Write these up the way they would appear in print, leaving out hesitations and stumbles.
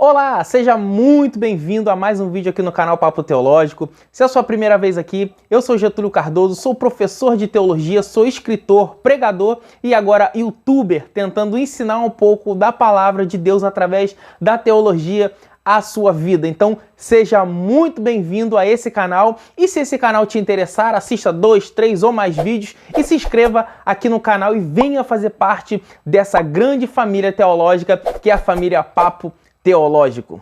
Olá, seja muito bem-vindo a mais um vídeo aqui no canal Papo Teológico. Se é a sua primeira vez aqui, eu sou Getúlio Cardoso, sou professor de teologia, sou escritor, pregador e agora youtuber, tentando ensinar um pouco da palavra de Deus através da teologia à sua vida. Então, seja muito bem-vindo a esse canal e se esse canal te interessar, assista 2, 3 ou mais vídeos e se inscreva aqui no canal e venha fazer parte dessa grande família teológica que é a família Papo Teológico.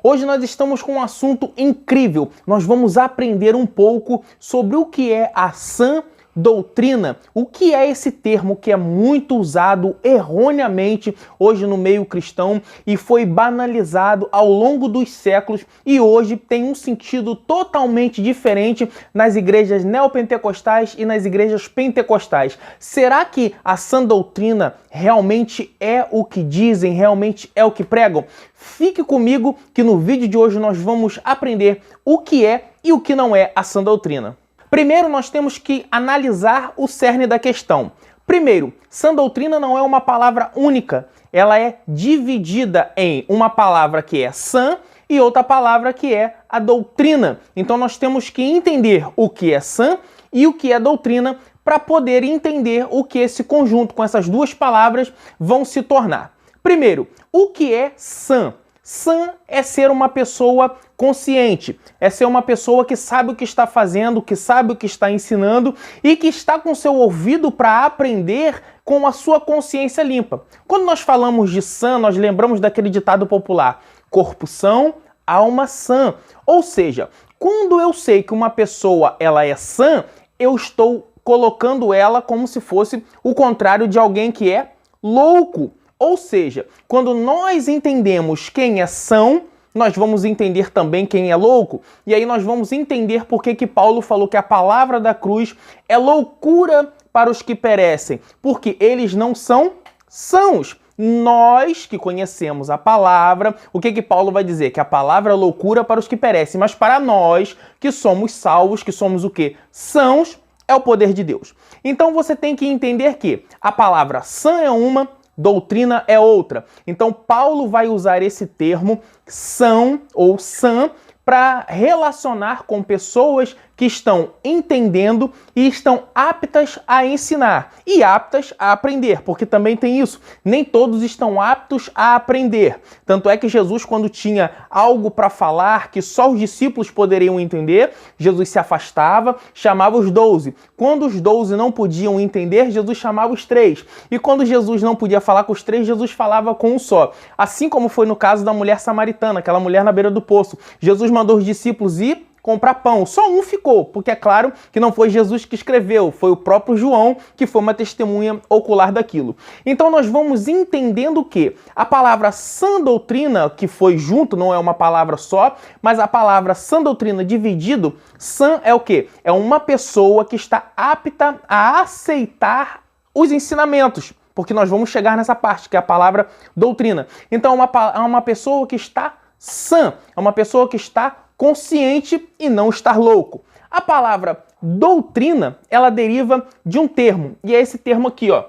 Hoje nós estamos com um assunto incrível. Nós vamos aprender um pouco sobre o que é a sã doutrina. O que é esse termo que é muito usado erroneamente hoje no meio cristão e foi banalizado ao longo dos séculos e hoje tem um sentido totalmente diferente nas igrejas neopentecostais e nas igrejas pentecostais. Será que a sã doutrina realmente é o que dizem, realmente é o que pregam? Fique comigo que no vídeo de hoje nós vamos aprender o que é e o que não é a sã doutrina. Primeiro, nós temos que analisar o cerne da questão. Primeiro, sã doutrina não é uma palavra única. Ela é dividida em uma palavra que é sã e outra palavra que é a doutrina. Então, nós temos que entender o que é sã e o que é doutrina para poder entender o que esse conjunto com essas duas palavras vão se tornar. Primeiro, o que é sã? Sã é ser uma pessoa consciente, é ser uma pessoa que sabe o que está fazendo, que sabe o que está ensinando e que está com seu ouvido para aprender com a sua consciência limpa. Quando nós falamos de sã, nós lembramos daquele ditado popular, corpo são, alma sã. Ou seja, quando eu sei que uma pessoa ela é sã, eu estou colocando ela como se fosse o contrário de alguém que é louco. Ou seja, quando nós entendemos quem é são, nós vamos entender também quem é louco. E aí nós vamos entender por que Paulo falou que a palavra da cruz é loucura para os que perecem. Porque eles não são sãos. Nós que conhecemos a palavra, o que Paulo vai dizer? Que a palavra é loucura para os que perecem. Mas para nós que somos salvos, que somos o quê? Sãos, é o poder de Deus. Então você tem que entender que a palavra sã é uma, doutrina é outra. Então, Paulo vai usar esse termo são ou sã para relacionar com pessoas que estão entendendo e estão aptas a ensinar e aptas a aprender, porque também tem isso. Nem todos estão aptos a aprender. Tanto é que Jesus, quando tinha algo para falar que só os discípulos poderiam entender, Jesus se afastava, chamava os 12. Quando os 12 não podiam entender, Jesus chamava os 3. E quando Jesus não podia falar com os 3, Jesus falava com um só. Assim como foi no caso da mulher samaritana, aquela mulher na beira do poço. Jesus mandou os discípulos ir comprar pão. Só um ficou, porque é claro que não foi Jesus que escreveu, foi o próprio João que foi uma testemunha ocular daquilo. Então nós vamos entendendo que a palavra sã doutrina, que foi junto, não é uma palavra só, mas a palavra sã doutrina dividido, sã é o quê? É uma pessoa que está apta a aceitar os ensinamentos. Porque nós vamos chegar nessa parte, que é a palavra doutrina. Então é uma pessoa que está sã, é uma pessoa que está consciente e não estar louco. A palavra doutrina, ela deriva de um termo, e é esse termo aqui, ó.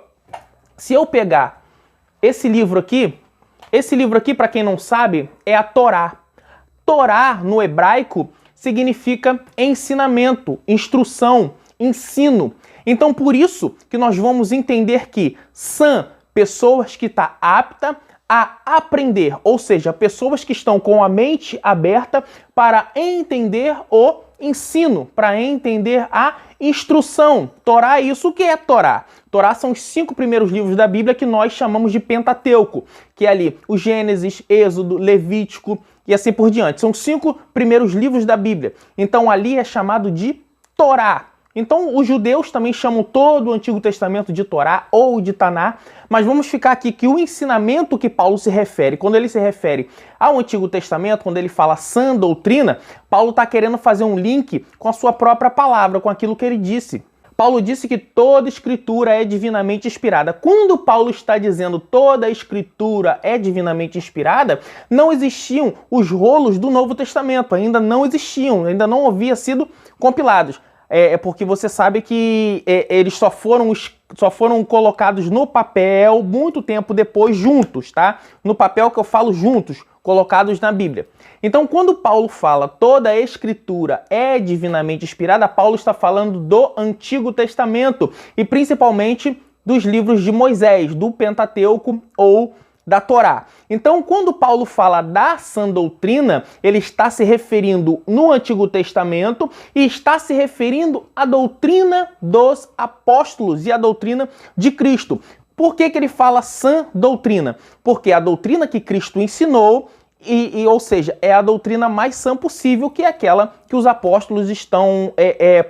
Se eu pegar esse livro aqui, para quem não sabe, é a Torá. Torá, no hebraico, significa ensinamento, instrução, ensino. Então, por isso que nós vamos entender que sã, pessoas que estão aptas a aprender, ou seja, pessoas que estão com a mente aberta para entender o ensino, para entender a instrução. Torá é isso. O que é Torá? Torá são os 5 primeiros livros da Bíblia que nós chamamos de Pentateuco, que é ali o Gênesis, Êxodo, Levítico e assim por diante. São 5 primeiros livros da Bíblia. Então ali é chamado de Torá. Então, os judeus também chamam todo o Antigo Testamento de Torá ou de Taná, mas vamos ficar aqui que o ensinamento que Paulo se refere, quando ele se refere ao Antigo Testamento, quando ele fala sã doutrina, Paulo está querendo fazer um link com a sua própria palavra, com aquilo que ele disse. Paulo disse que toda escritura é divinamente inspirada. Quando Paulo está dizendo toda a escritura é divinamente inspirada, não existiam os rolos do Novo Testamento, ainda não existiam, ainda não haviam sido compilados. é porque você sabe que eles só foram colocados no papel muito tempo depois juntos, tá? No papel que eu falo juntos, colocados na Bíblia. Então, quando Paulo fala toda a Escritura é divinamente inspirada, Paulo está falando do Antigo Testamento e principalmente dos livros de Moisés, do Pentateuco ou da Torá. Então, quando Paulo fala da sã doutrina, ele está se referindo no Antigo Testamento e está se referindo à doutrina dos apóstolos e à doutrina de Cristo. Por que ele fala sã doutrina? Porque a doutrina que Cristo ensinou, ou seja, é a doutrina mais sã possível, que é aquela que os apóstolos estão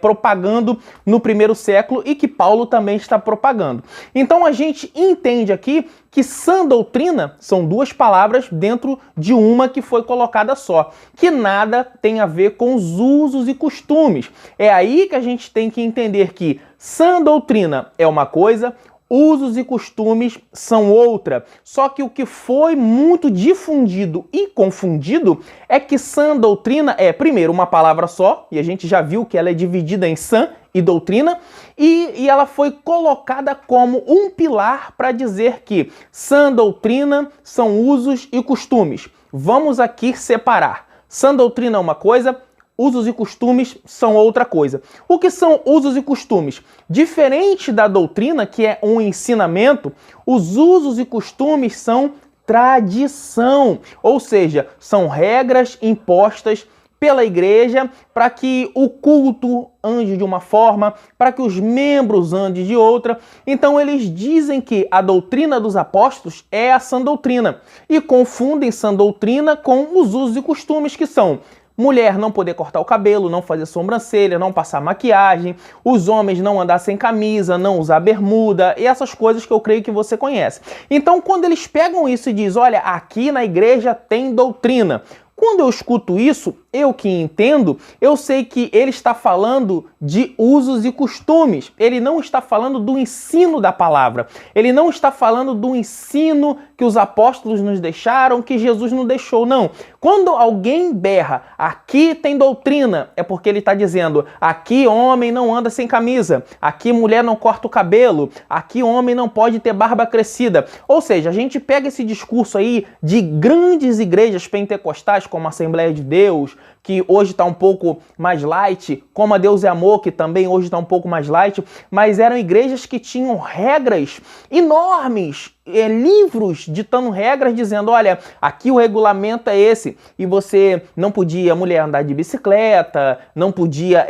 propagando no primeiro século e que Paulo também está propagando. Então a gente entende aqui que sã doutrina são duas palavras dentro de uma que foi colocada só, que nada tem a ver com os usos e costumes. É aí que a gente tem que entender que sã doutrina é uma coisa, usos e costumes são outra. Só que o que foi muito difundido e confundido é que sã doutrina é, primeiro, uma palavra só, e a gente já viu que ela é dividida em sã e doutrina, e ela foi colocada como um pilar para dizer que sã doutrina são usos e costumes. Vamos aqui separar. Sã doutrina é uma coisa, usos e costumes são outra coisa. O que são usos e costumes? Diferente da doutrina, que é um ensinamento, os usos e costumes são tradição, ou seja, são regras impostas pela igreja para que o culto ande de uma forma, para que os membros andem de outra. Então eles dizem que a doutrina dos apóstolos é a sã doutrina e confundem sã doutrina com os usos e costumes, que são mulher não poder cortar o cabelo, não fazer sobrancelha, não passar maquiagem, os homens não andar sem camisa, não usar bermuda, e essas coisas que eu creio que você conhece. Então, quando eles pegam isso e dizem, olha, aqui na igreja tem doutrina, quando eu escuto isso, eu que entendo, eu sei que ele está falando de usos e costumes. Ele não está falando do ensino da palavra. Ele não está falando do ensino que os apóstolos nos deixaram, que Jesus nos deixou, não. Quando alguém berra, aqui tem doutrina, é porque ele está dizendo, aqui homem não anda sem camisa, aqui mulher não corta o cabelo, aqui homem não pode ter barba crescida. Ou seja, a gente pega esse discurso aí de grandes igrejas pentecostais, como a Assembleia de Deus, que hoje está um pouco mais light, como a Deus é Amor, que também hoje está um pouco mais light, mas eram igrejas que tinham regras enormes, livros ditando regras, dizendo, olha, aqui o regulamento é esse, e você não podia, mulher, andar de bicicleta, não podia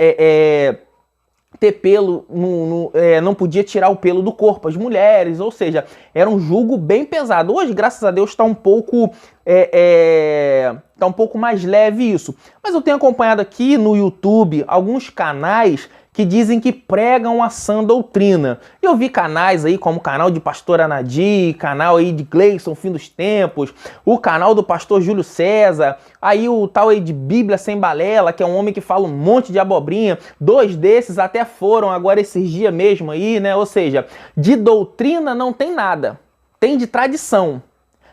ter pelo, não podia tirar o pelo do corpo, as mulheres, ou seja, era um jugo bem pesado. Hoje, graças a Deus, está um pouco mais leve isso. Mas eu tenho acompanhado aqui no YouTube alguns canais que dizem que pregam a sã doutrina. Eu vi canais aí como o canal de Pastor Anadir, canal aí de Gleison, Fim dos Tempos, o canal do Pastor Júlio César, aí o tal aí de Bíblia Sem Balela, que é um homem que fala um monte de abobrinha. Dois desses até foram agora esses dias mesmo aí, né? Ou seja, de doutrina não tem nada, tem de tradição.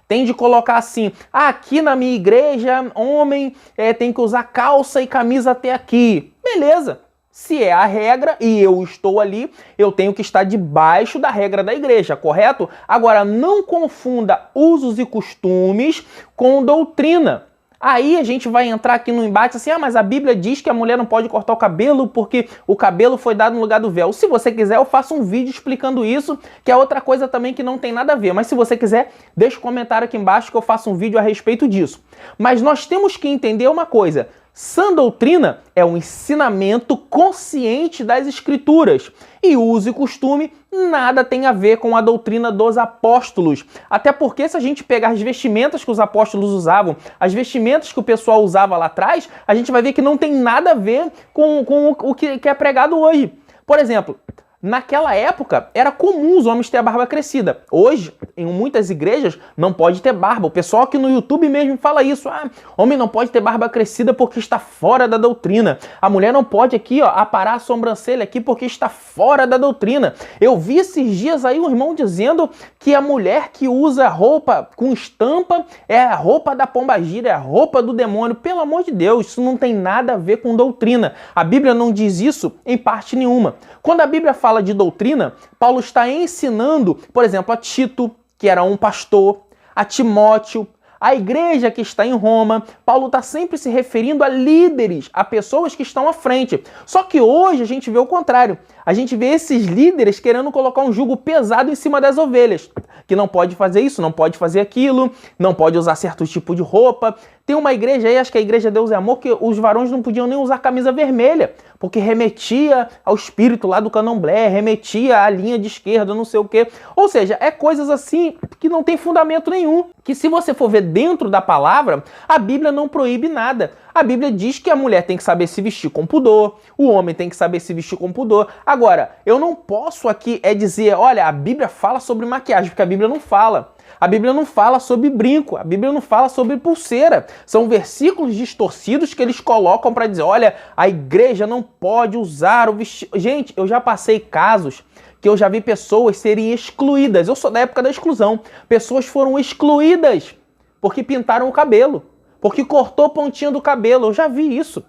Tem de colocar assim, aqui na minha igreja, homem tem que usar calça e camisa até aqui. Beleza. Se é a regra e eu estou ali, eu tenho que estar debaixo da regra da igreja, correto? Agora, não confunda usos e costumes com doutrina. Aí a gente vai entrar aqui no embate assim, mas a Bíblia diz que a mulher não pode cortar o cabelo porque o cabelo foi dado no lugar do véu. Se você quiser, eu faço um vídeo explicando isso, que é outra coisa também que não tem nada a ver. Mas se você quiser, deixa um comentário aqui embaixo que eu faço um vídeo a respeito disso. Mas nós temos que entender uma coisa. Sã doutrina é um ensinamento consciente das Escrituras e uso e costume nada tem a ver com a doutrina dos apóstolos. Até porque se a gente pegar as vestimentas que os apóstolos usavam, as vestimentas que o pessoal usava lá atrás, a gente vai ver que não tem nada a ver com o que é pregado hoje. Por exemplo, naquela época era comum os homens ter a barba crescida. Hoje, em muitas igrejas, não pode ter barba. O pessoal aqui no YouTube mesmo fala isso. Ah, homem não pode ter barba crescida porque está fora da doutrina. A mulher não pode aqui, ó, aparar a sobrancelha aqui porque está fora da doutrina. Eu vi esses dias aí um irmão dizendo que a mulher que usa roupa com estampa é a roupa da pombagira, é a roupa do demônio. Pelo amor de Deus, isso não tem nada a ver com doutrina. A Bíblia não diz isso em parte nenhuma. Quando a Bíblia fala de doutrina, Paulo está ensinando, por exemplo, a Tito, que era um pastor, a Timóteo, a igreja que está em Roma. Paulo está sempre se referindo a líderes, a pessoas que estão à frente. Só que hoje a gente vê o contrário. A gente vê esses líderes querendo colocar um jugo pesado em cima das ovelhas, que não pode fazer isso, não pode fazer aquilo, não pode usar certo tipo de roupa. Tem uma igreja aí, acho que é a Igreja Deus é Amor, que os varões não podiam nem usar camisa vermelha, porque remetia ao espírito lá do candomblé, remetia à linha de esquerda, não sei o quê. Ou seja, é coisas assim que não tem fundamento nenhum, que se você for ver dentro da palavra, a Bíblia não proíbe nada. A Bíblia diz que a mulher tem que saber se vestir com pudor, o homem tem que saber se vestir com pudor. Agora, eu não posso aqui dizer, olha, a Bíblia fala sobre maquiagem, porque a Bíblia não fala. A Bíblia não fala sobre brinco, a Bíblia não fala sobre pulseira. São versículos distorcidos que eles colocam para dizer, olha, a igreja não pode usar o vestido. Gente, eu já passei casos que eu já vi pessoas serem excluídas. Eu sou da época da exclusão. Pessoas foram excluídas porque pintaram o cabelo, porque cortou a pontinha do cabelo. Eu já vi isso.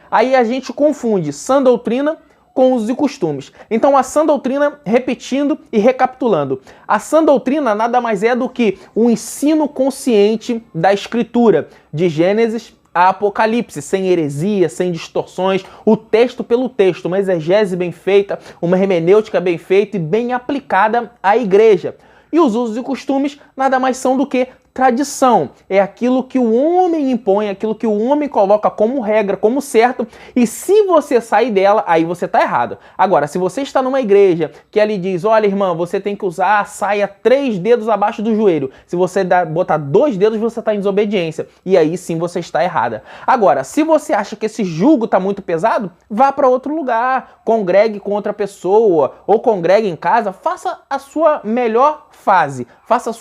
Aí a gente confunde sã doutrina com usos e costumes. Então a sã doutrina, repetindo e recapitulando, a sã doutrina nada mais é do que um ensino consciente da Escritura, de Gênesis a Apocalipse, sem heresia, sem distorções, o texto pelo texto, uma exegese bem feita, uma hermenêutica bem feita e bem aplicada à igreja. E os usos e costumes nada mais são do que tradição. É aquilo que o homem impõe, aquilo que o homem coloca como regra, como certo, e se você sair dela, aí você está errado. Agora, se você está numa igreja que ali diz, olha irmã, você tem que usar a saia 3 dedos abaixo do joelho, se você botar 2 dedos, você está em desobediência, e aí sim você está errada. Agora, se você acha que esse jugo está muito pesado, vá para outro lugar, congregue com outra pessoa, ou congregue em casa, faça a sua melhor fase, faça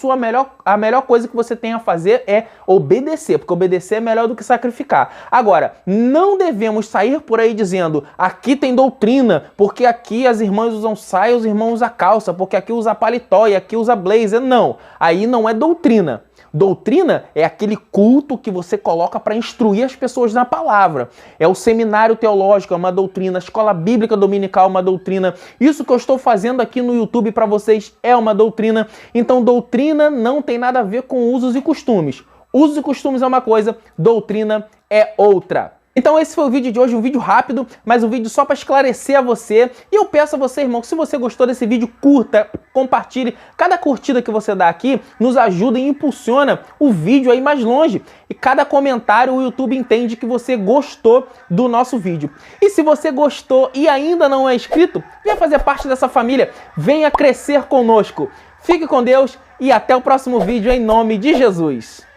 a melhor coisa que você tem a fazer é obedecer, porque obedecer é melhor do que sacrificar. Agora, não devemos sair por aí dizendo, aqui tem doutrina, porque aqui as irmãs usam saia, os irmãos usam calça, porque aqui usa paletó e aqui usa blazer. Não, aí não é doutrina. Doutrina é aquele culto que você coloca para instruir as pessoas na palavra. É o seminário teológico, é uma doutrina. A escola bíblica dominical é uma doutrina. Isso que eu estou fazendo aqui no YouTube para vocês é uma doutrina. Então, doutrina não tem nada a ver com usos e costumes. Usos e costumes é uma coisa, doutrina é outra. Então esse foi o vídeo de hoje, um vídeo rápido, mas um vídeo só para esclarecer a você. E eu peço a você, irmão, que se você gostou desse vídeo, curta, compartilhe. Cada curtida que você dá aqui nos ajuda e impulsiona o vídeo aí mais longe. E cada comentário o YouTube entende que você gostou do nosso vídeo. E se você gostou e ainda não é inscrito, venha fazer parte dessa família, venha crescer conosco. Fique com Deus e até o próximo vídeo em nome de Jesus.